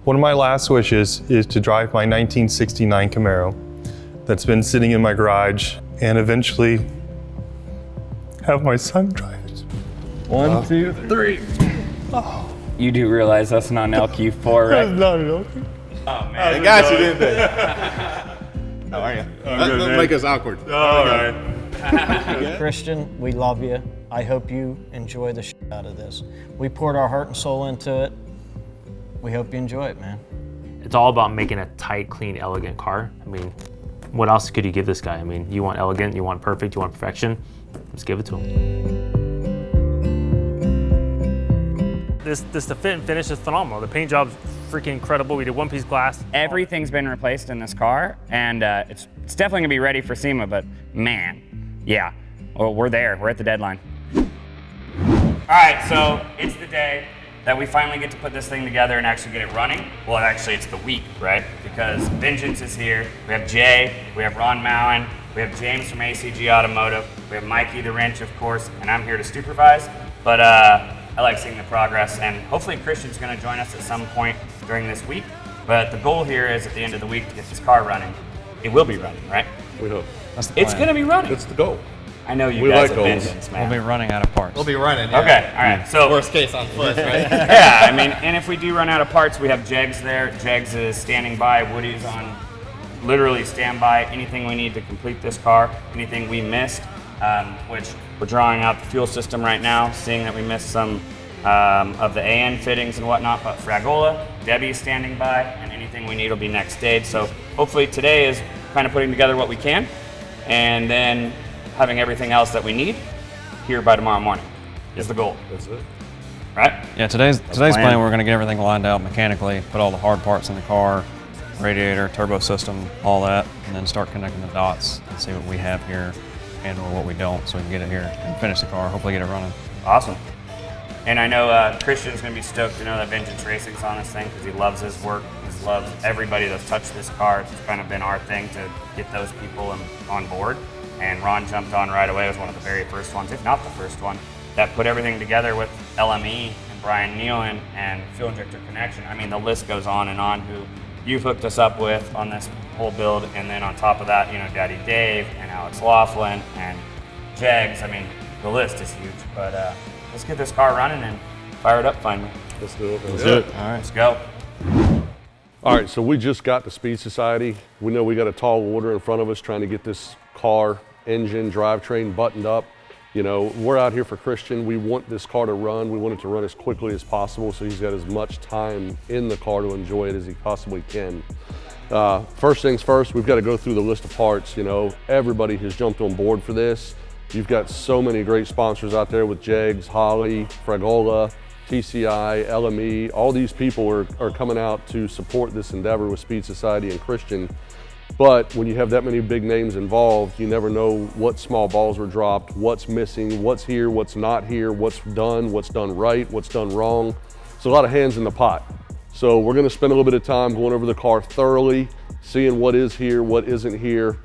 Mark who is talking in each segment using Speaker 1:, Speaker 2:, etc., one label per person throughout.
Speaker 1: One of my last wishes is to drive my 1969 Camaro that's been sitting in my garage and eventually have my son drive it.
Speaker 2: 1, 2, 3. Oh. You do realize that's not an LQ4, right?
Speaker 1: That's not an LQ.
Speaker 2: Oh man.
Speaker 3: They got you, didn't they? How are you?
Speaker 1: That
Speaker 3: make us awkward.
Speaker 1: All right.
Speaker 4: Kristian, we love you. I hope you enjoy the shit out of this. We poured our heart and soul into it. We hope you enjoy it, man.
Speaker 5: It's all about making a tight, clean, elegant car. I mean, what else could you give this guy? I mean, you want elegant, you want perfect, you want perfection. Let's give it to him. The fit and finish is phenomenal. The paint job's freaking incredible. We did one-piece glass.
Speaker 2: Everything's been replaced in this car, and it's definitely gonna be ready for SEMA, but man, yeah. Well, we're there, we're at the deadline. All right, so it's the day that we finally get to put this thing together and actually get it running. Well, actually it's the week, right? Because Vengeance is here, we have Jay, we have Ron Mowen, we have James from ACG Automotive, we have Mikey the Wrench, of course, and I'm here to supervise. But I like seeing the progress, and hopefully Kristian's gonna join us at some point during this week. But the goal here is at the end of the week to get this car running. It will be running, right?
Speaker 3: We hope.
Speaker 6: That's the plan.
Speaker 2: It's gonna be running.
Speaker 3: That's the goal.
Speaker 2: I know you
Speaker 3: We
Speaker 2: guys
Speaker 3: like
Speaker 2: have
Speaker 3: goals.
Speaker 2: Vengeance, man.
Speaker 6: We'll be running out of parts.
Speaker 3: We'll be running. Yeah.
Speaker 2: Okay, all right. So
Speaker 3: worst case on foot, right?
Speaker 2: yeah, I mean, and if we do run out of parts, we have Jegs there. Jegs is standing by. Woody's on literally standby. Anything we need to complete this car, anything we missed, which we're drawing out the fuel system right now, seeing that we missed some of the AN fittings and whatnot, but Fragola, Debbie's standing by, and anything we need will be next stage. So hopefully today is kind of putting together what we can, and then having everything else that we need here by tomorrow morning is the goal.
Speaker 3: That's it.
Speaker 2: Right?
Speaker 6: Yeah, today's plan, we're gonna get everything lined out mechanically, put all the hard parts in the car, radiator, turbo system, all that, and then start connecting the dots and see what we have here and or what we don't, so we can get it here and finish the car, hopefully get it running.
Speaker 2: Awesome. And I know Kristian's going to be stoked to know that Vengeance Racing's on this thing because he loves his work. He loves everybody that's touched this car. It's kind of been our thing to get those people on board. And Ron jumped on right away. It was one of the very first ones, if not the first one, that put everything together with LME and Brian Nealon and Fuel Injector Connection. I mean, the list goes on and on who you've hooked us up with on this whole build. And then on top of that, you know, Daddy Dave and Alex Laughlin and Jegs. I mean, the list is huge. But let's get this car running and fire it up finally.
Speaker 3: Let's do it.
Speaker 6: Let's do it. All right.
Speaker 2: Let's go.
Speaker 3: All right, so we just got to Speed Society. We know we got a tall order in front of us trying to get this car, engine, drivetrain buttoned up. You know, we're out here for Kristian. We want this car to run. We want it to run as quickly as possible so he's got as much time in the car to enjoy it as he possibly can. First things first, we've got to go through the list of parts. You know, everybody has jumped on board for this. You've got so many great sponsors out there with Jegs, Holly, Fragola, TCI, LME. All these people are coming out to support this endeavor with Speed Society and Kristian. But when you have that many big names involved, you never know what small balls were dropped, what's missing, what's here, what's not here, what's done right, what's done wrong. It's a lot of hands in the pot. So we're gonna spend a little bit of time going over the car thoroughly, seeing what is here, what isn't here,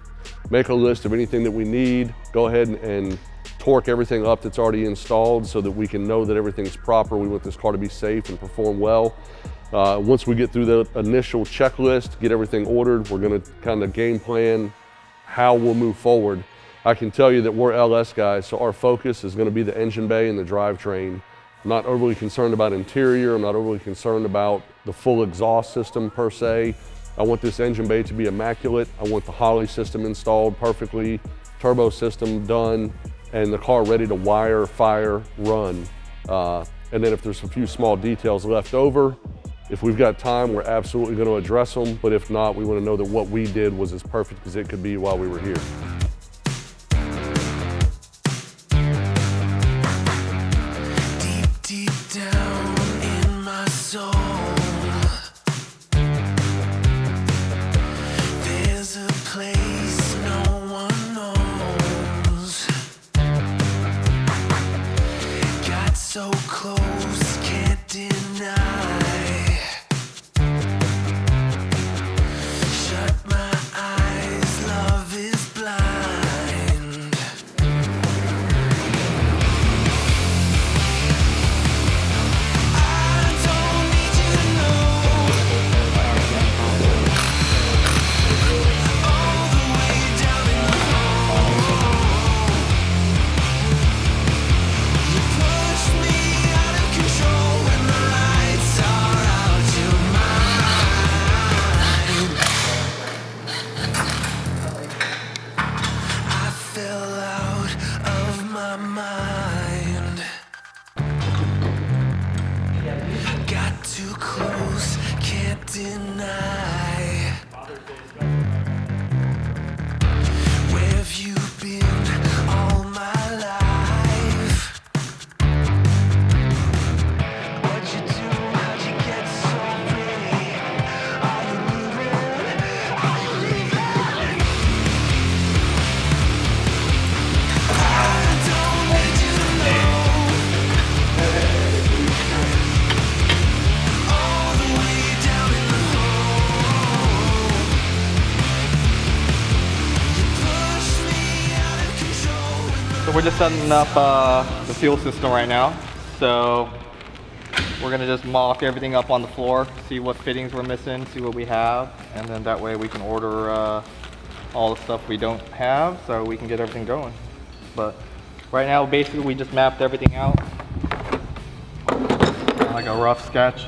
Speaker 3: make a list of anything that we need, go ahead and torque everything up that's already installed so that we can know that everything's proper. We want this car to be safe and perform well. Once we get through the initial checklist, get everything ordered, we're gonna kind of game plan how we'll move forward. I can tell you that we're LS guys, so our focus is gonna be the engine bay and the drivetrain. I'm not overly concerned about interior, I'm not overly concerned about the full exhaust system per se. I want this engine bay to be immaculate. I want the Holley system installed perfectly, turbo system done, and the car ready to wire, fire, run. And then if there's a few small details left over, if we've got time, we're absolutely going to address them. But if not, we want to know that what we did was as perfect as it could be while we were here.
Speaker 7: Deep, deep down in my soul, there's a place no one knows. Got so close, can't deny. Shut my eyes, love is blind. I don't need you to know close, can't deny. Where have you been all my life? What'd you do? How'd you get so pretty? Are you leaving? Are you leaving? I don't need you to know. All the way down in the hole. You push me out of control.
Speaker 8: So we're just setting up the fuel system right now. So we're gonna just mock everything up on the floor, see what fittings we're missing, see what we have, and then that way we can order all the stuff we don't have so we can get everything going. But right now, basically we just mapped everything out, like a rough sketch.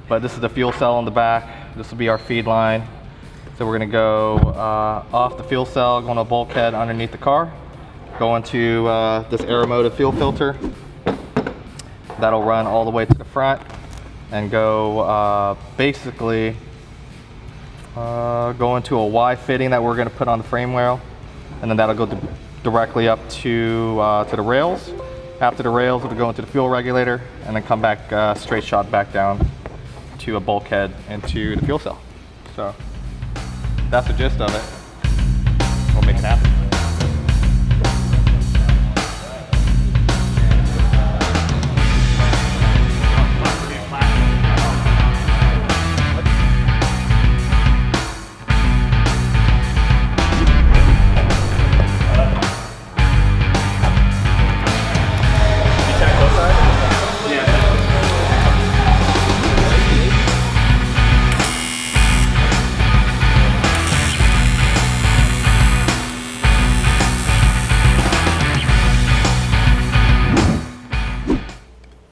Speaker 8: But this is the fuel cell on the back. This will be our feed line. So we're gonna go off the fuel cell, go on a bulkhead underneath the car, go into this Aeromotive fuel filter. That'll run all the way to the front and go basically go into a Y fitting that we're gonna put on the frame rail, and then that'll go directly up to the rails. After the rails, it'll go into the fuel regulator and then come back straight shot back down to a bulkhead into the fuel cell. So that's the gist of it. We'll make it happen.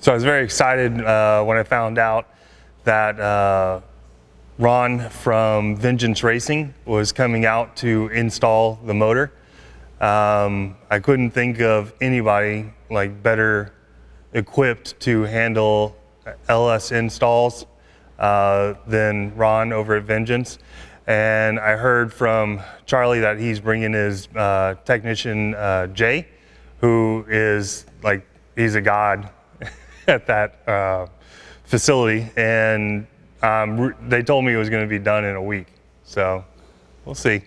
Speaker 1: So I was very excited when I found out that Ron from Vengeance Racing was coming out to install the motor. I couldn't think of anybody like better equipped to handle LS installs than Ron over at Vengeance. And I heard from Charlie that he's bringing his technician Jay, who is like, he's a god at that facility, and they told me it was going to be done in a week. So we'll see.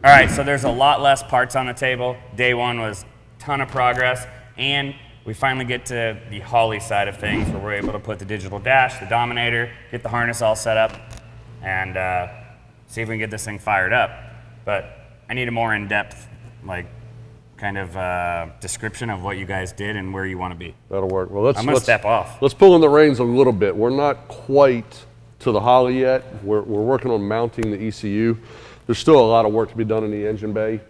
Speaker 2: All right, so there's a lot less parts on the table. Day one was a ton of progress, and we finally get to the Holley side of things where we're able to put the digital dash, the Dominator, get the harness all set up, and see if we can get this thing fired up. But I need a more in-depth, like, kind of description of what you guys did and where you want to be.
Speaker 3: That'll work. Well,
Speaker 2: I'm gonna step off.
Speaker 3: Let's pull in the reins a little bit. We're not quite to the Holley yet. We're working on mounting the ECU. There's still a lot of work to be done in the engine bay.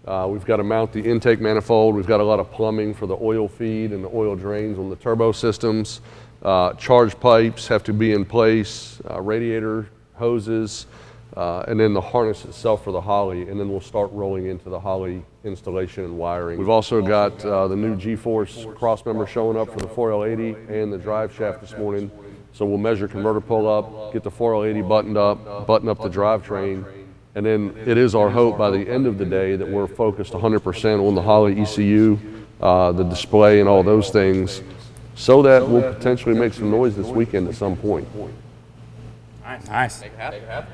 Speaker 3: We've got to mount the intake manifold. We've got a lot of plumbing for the oil feed and the oil drains on the turbo systems. Charge pipes have to be in place, radiator hoses, and then the harness itself for the Holley, and then we'll start rolling into the Holley installation and wiring. We've also got the new G-Force crossmember showing up for the 4L80 and the drive shaft this morning. So we'll measure converter pull up, get the 4L80 buttoned up, button up the drivetrain, and then it is our hope by the end of the day that we're focused 100% on the Holley ECU, the display and all those things, so that we'll potentially make some noise this weekend at some point.
Speaker 2: Nice. Make it happen.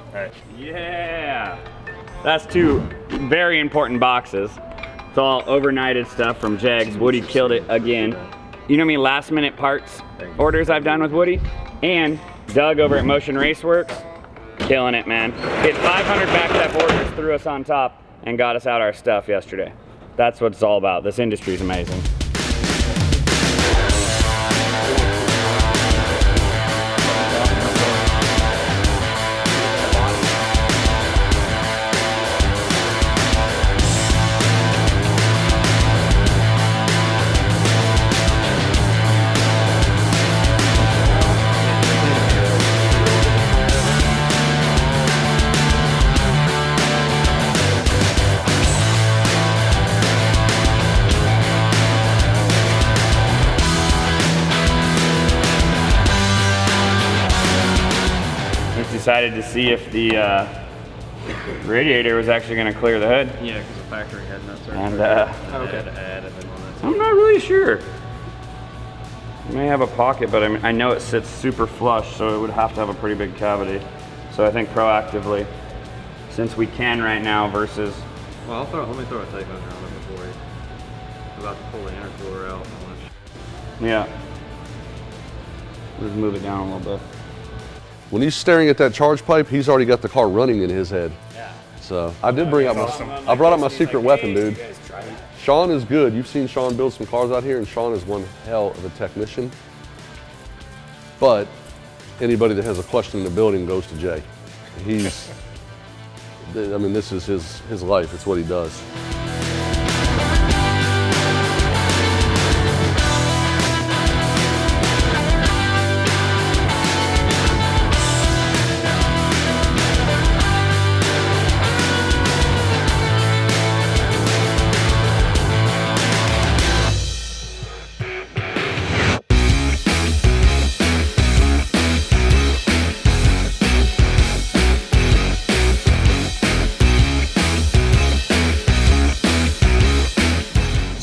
Speaker 2: All right. Yeah. That's two very important boxes. It's all overnighted stuff from Jegs. Woody killed it again. You know how many last minute parts orders I've done with Woody? And Doug over at Motion Raceworks, killing it, man. Hit 500 back-step orders, threw us on top, and got us out our stuff yesterday. That's what it's all about. This industry is amazing. decided to see if the radiator was actually going to clear the hood.
Speaker 6: Yeah, because the factory had that certain.
Speaker 2: And
Speaker 6: Okay. To add and then on that.
Speaker 2: I'm not really sure. It may have a pocket, but I know it sits super flush, so it would have to have a pretty big cavity. So I think proactively, since we can right now versus...
Speaker 6: Well, let me throw a tape measure on it before we... I'm about to pull the intercooler out.
Speaker 2: Yeah. Just move it down a little bit.
Speaker 3: When he's staring at that charge pipe, he's already got the car running in his head. Yeah. So I did bring up I brought up my secret weapon, dude. Sean is good. You've seen Sean build some cars out here, and Sean is one hell of a technician. But anybody that has a question in the building goes to Jay. He's, I mean, this is his life. It's what he does.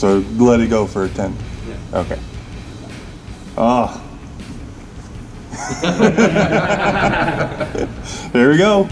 Speaker 9: So let it go for a 10? Yeah. Okay. Oh. There we go.